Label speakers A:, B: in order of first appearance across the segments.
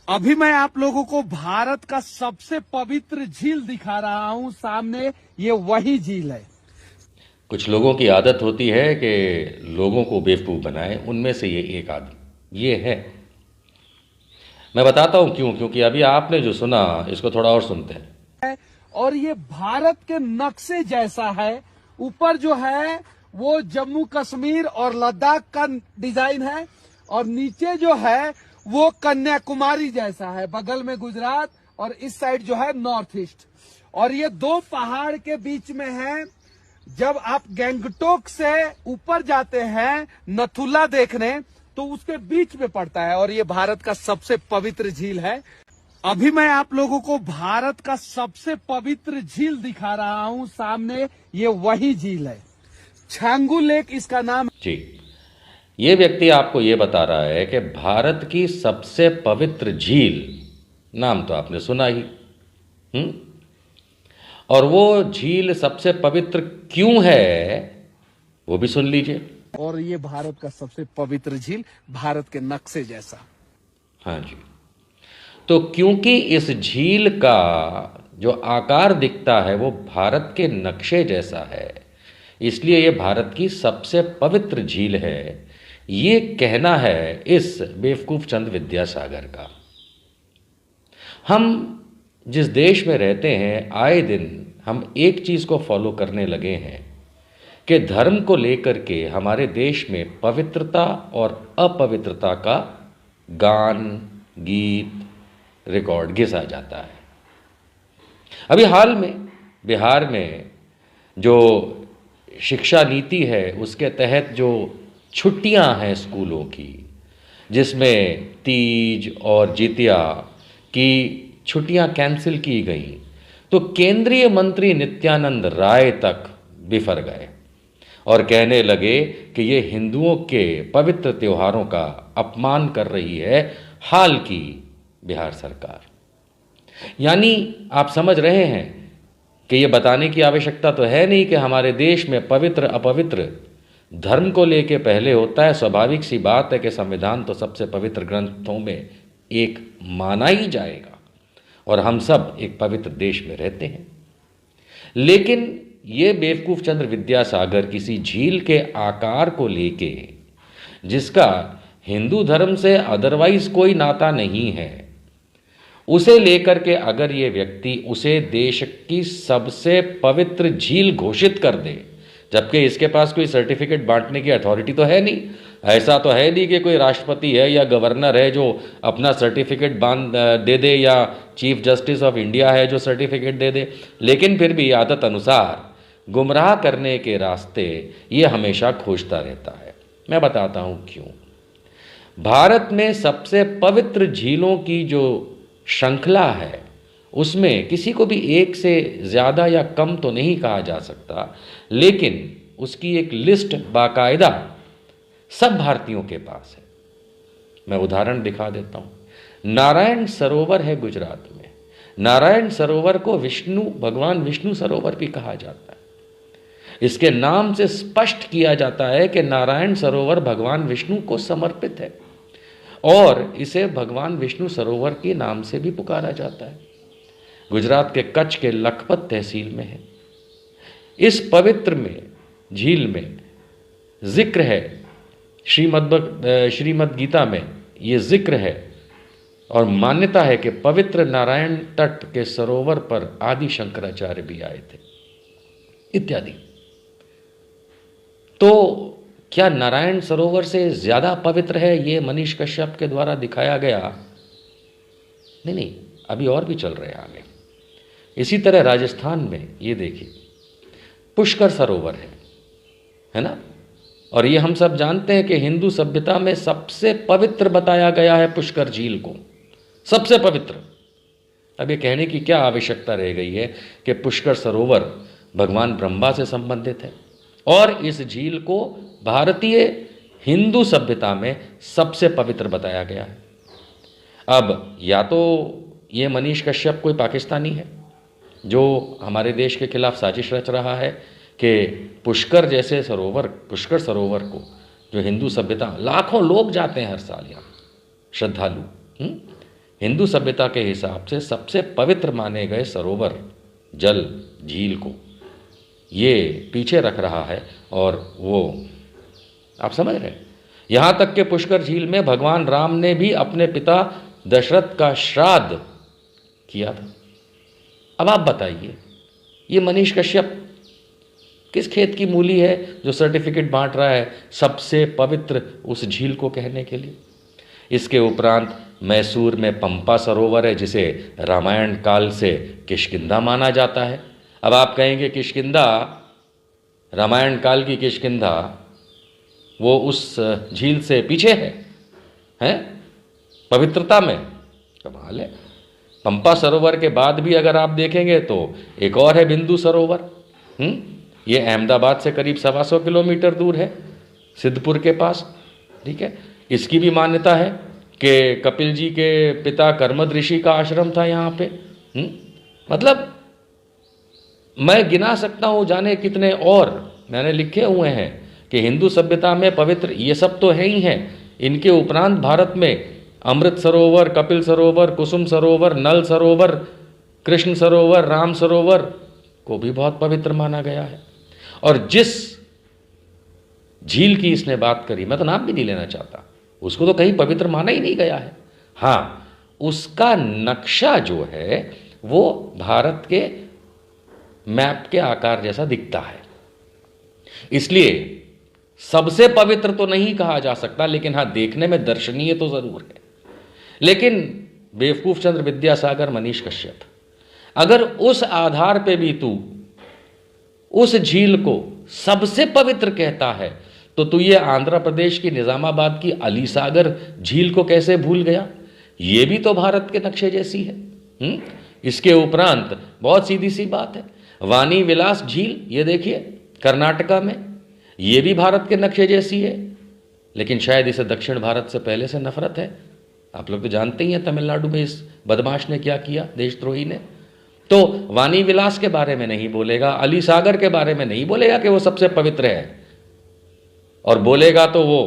A: अभी मैं आप लोगों को भारत का सबसे पवित्र झील दिखा रहा हूं। सामने ये वही झील है।
B: कुछ लोगों की आदत होती है कि लोगों को बेवकूफ़ बनाए, उनमें से ये एक आदमी ये है। मैं बताता हूँ क्यों, क्योंकि अभी आपने जो सुना इसको थोड़ा और सुनते हैं।
A: और ये भारत के नक्शे जैसा है। ऊपर जो है वो जम्मू कश्मीर और लद्दाख का डिजाइन है, और नीचे जो है वो कन्याकुमारी जैसा है। बगल में गुजरात और इस साइड जो है नॉर्थ ईस्ट। और ये दो पहाड़ के बीच में है। जब आप गैंगटोक से ऊपर जाते हैं नथुला देखने, तो उसके बीच में पड़ता है, और ये भारत का सबसे पवित्र झील है। अभी मैं आप लोगों को भारत का सबसे पवित्र झील दिखा रहा हूं। सामने ये वही झील है, छांगू लेक इसका नाम
B: जी, ये व्यक्ति आपको ये बता रहा है कि भारत की सबसे पवित्र झील, नाम तो आपने सुना ही। और वो झील सबसे पवित्र क्यों है वो भी सुन लीजिए।
A: और ये भारत का सबसे पवित्र झील, भारत के नक्शे जैसा।
B: हाँ जी, तो क्योंकि इस झील का जो आकार दिखता है वो भारत के नक्शे जैसा है, इसलिए ये भारत की सबसे पवित्र झील है। ये कहना है इस बेवकूफ़ चंद विद्यासागर का। हम जिस देश में रहते हैं, आए दिन हम एक चीज़ को फॉलो करने लगे हैं कि धर्म को लेकर के हमारे देश में पवित्रता और अपवित्रता का गान, गीत, रिकॉर्ड घिसा जाता है। अभी हाल में बिहार में जो शिक्षा नीति है उसके तहत जो छुट्टियां हैं स्कूलों की, जिसमें तीज और जितिया की छुट्टियां कैंसिल की गई, तो केंद्रीय मंत्री नित्यानंद राय तक बिफर गए और कहने लगे कि ये हिंदुओं के पवित्र त्योहारों का अपमान कर रही है हाल की बिहार सरकार। यानी आप समझ रहे हैं कि ये बताने की आवश्यकता तो है नहीं कि हमारे देश में पवित्र अपवित्र धर्म को लेके पहले होता है। स्वाभाविक सी बात है कि संविधान तो सबसे पवित्र ग्रंथों में एक माना ही जाएगा और हम सब एक पवित्र देश में रहते हैं। लेकिन ये बेवकूफ़ चंद्र विद्यासागर किसी झील के आकार को लेके, जिसका हिंदू धर्म से अदरवाइज कोई नाता नहीं है, उसे लेकर के अगर ये व्यक्ति उसे देश की सबसे पवित्र झील घोषित कर दे, जबकि इसके पास कोई सर्टिफिकेट बांटने की अथॉरिटी तो है नहीं। ऐसा तो है नहीं कि कोई राष्ट्रपति है या गवर्नर है जो अपना सर्टिफिकेट दे दे, या चीफ जस्टिस ऑफ इंडिया है जो सर्टिफिकेट दे दे। लेकिन फिर भी आदत अनुसार गुमराह करने के रास्ते ये हमेशा खोजता रहता है। मैं बताता हूँ क्यों। भारत में सबसे पवित्र झीलों की जो श्रृंखला है उसमें किसी को भी एक से ज़्यादा या कम तो नहीं कहा जा सकता, लेकिन उसकी एक लिस्ट बाकायदा सब भारतीयों के पास है। मैं उदाहरण दिखा देता हूँ। नारायण सरोवर है गुजरात में। नारायण सरोवर को भगवान विष्णु सरोवर भी कहा जाता है। इसके नाम से स्पष्ट किया जाता है कि नारायण सरोवर भगवान विष्णु को समर्पित है और इसे भगवान विष्णु सरोवर के नाम से भी पुकारा जाता है। गुजरात के कच्छ के लखपत तहसील में है। इस पवित्र झील में जिक्र है, श्रीमद् गीता में ये जिक्र है और मान्यता है कि पवित्र नारायण तट के सरोवर पर आदि शंकराचार्य भी आए थे इत्यादि। तो क्या नारायण सरोवर से ज़्यादा पवित्र है ये मनीष कश्यप के द्वारा दिखाया गया? नहीं, अभी और भी चल रहे हैं आगे। इसी तरह राजस्थान में ये देखिए पुष्कर सरोवर है ना, और ये हम सब जानते हैं कि हिंदू सभ्यता में सबसे पवित्र बताया गया है पुष्कर झील को, सबसे पवित्र। अब ये कहने की क्या आवश्यकता रह गई है कि पुष्कर सरोवर भगवान ब्रह्मा से संबंधित है और इस झील को भारतीय हिंदू सभ्यता में सबसे पवित्र बताया गया है। अब या तो ये मनीष कश्यप कोई पाकिस्तानी है जो हमारे देश के खिलाफ साजिश रच रहा है कि पुष्कर सरोवर को, जो हिंदू सभ्यता, लाखों लोग जाते हैं हर साल यहाँ श्रद्धालु, हिंदू सभ्यता के हिसाब से सबसे पवित्र माने गए सरोवर, जल, झील को ये पीछे रख रहा है। और वो आप समझ रहे हैं, यहाँ तक कि पुष्कर झील में भगवान राम ने भी अपने पिता दशरथ का श्राद्ध किया था। अब आप बताइए, ये मनीष कश्यप किस खेत की मूली है जो सर्टिफिकेट बांट रहा है सबसे पवित्र उस झील को कहने के लिए। इसके उपरांत मैसूर में पंपा सरोवर है जिसे रामायण काल से किष्किंधा माना जाता है। अब आप कहेंगे किष्किंधा, रामायण काल की किष्किंधा वो उस झील से पीछे है पवित्रता में? कमाल है। पंपा सरोवर के बाद भी अगर आप देखेंगे तो एक और है बिंदु सरोवर। ये अहमदाबाद से करीब 125 किलोमीटर दूर है, सिद्धपुर के पास। ठीक है, इसकी भी मान्यता है कि कपिल जी के पिता कर्मद ऋषि का आश्रम था यहाँ पे। मतलब मैं गिना सकता हूँ जाने कितने और मैंने लिखे हुए हैं कि हिंदू सभ्यता में पवित्र ये सब तो है ही हैं। इनके उपरांत भारत में अमृत सरोवर, कपिल सरोवर, कुसुम सरोवर, नल सरोवर, कृष्ण सरोवर, राम सरोवर को भी बहुत पवित्र माना गया है। और जिस झील की इसने बात करी, मैं तो नाम भी नहीं लेना चाहता, उसको तो कहीं पवित्र माना ही नहीं गया है। हाँ, उसका नक्शा जो है वो भारत के मैप के आकार जैसा दिखता है, इसलिए सबसे पवित्र तो नहीं कहा जा सकता, लेकिन हाँ देखने में दर्शनीय तो जरूर है। लेकिन बेवकूफ चंद्र विद्यासागर मनीष कश्यप, अगर उस आधार पे भी तू उस झील को सबसे पवित्र कहता है तो तू ये आंध्र प्रदेश की निजामाबाद की अलीसागर झील को कैसे भूल गया? ये भी तो भारत के नक्शे जैसी है। इसके उपरांत बहुत सीधी सी बात है, वानी विलास झील, ये देखिए कर्नाटका में, ये भी भारत के नक्शे जैसी है, लेकिन शायद इसे दक्षिण भारत से पहले से नफरत है। आप लोग तो जानते ही हैं तमिलनाडु में इस बदमाश ने क्या किया, देशद्रोही ने। तो वानी विलास के बारे में नहीं बोलेगा, अली सागर के बारे में नहीं बोलेगा कि वो सबसे पवित्र है, और बोलेगा तो वो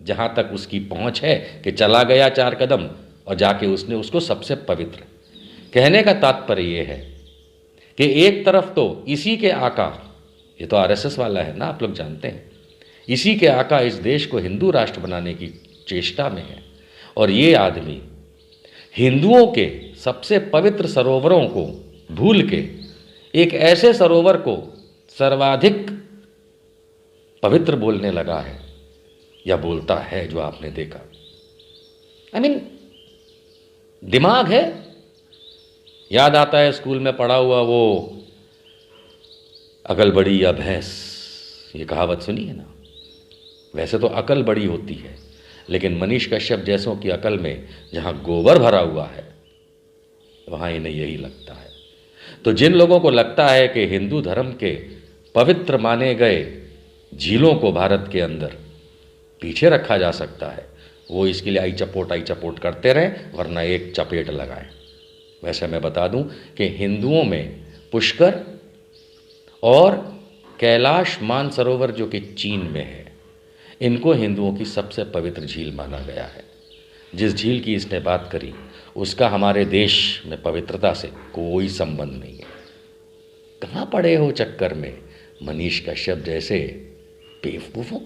B: जहां तक उसकी पहुंच है कि चला गया 4 कदम और जाके उसने उसको सबसे पवित्र। कहने का तात्पर्य ये है कि एक तरफ तो इसी के आका, ये तो आरएसएस वाला है ना, आप लोग जानते हैं, इसी के आका इस देश को हिंदू राष्ट्र बनाने की चेष्टा में है, और ये आदमी हिंदुओं के सबसे पवित्र सरोवरों को भूल के एक ऐसे सरोवर को सर्वाधिक पवित्र बोलने लगा है, या बोलता है, जो आपने देखा। I mean, दिमाग है? याद आता है स्कूल में पढ़ा हुआ वो अकल बड़ी या भैंस, ये कहावत सुनी है ना? वैसे तो अकल बड़ी होती है, लेकिन मनीष कश्यप जैसों की अकल में जहां गोबर भरा हुआ है वहां इन्हें यही लगता है। तो जिन लोगों को लगता है कि हिंदू धर्म के पवित्र माने गए झीलों को भारत के अंदर पीछे रखा जा सकता है, वो इसके लिए आई चपोट करते रहें, वरना एक चपेट लगाएं। वैसे मैं बता दूं कि हिंदुओं में पुष्कर और कैलाश मानसरोवर जो कि चीन में है, इनको हिंदुओं की सबसे पवित्र झील माना गया है। जिस झील की इसने बात करी उसका हमारे देश में पवित्रता से कोई संबंध नहीं है। कहाँ पड़े हो चक्कर में मनीष कश्यप जैसे बेवकूफ़ों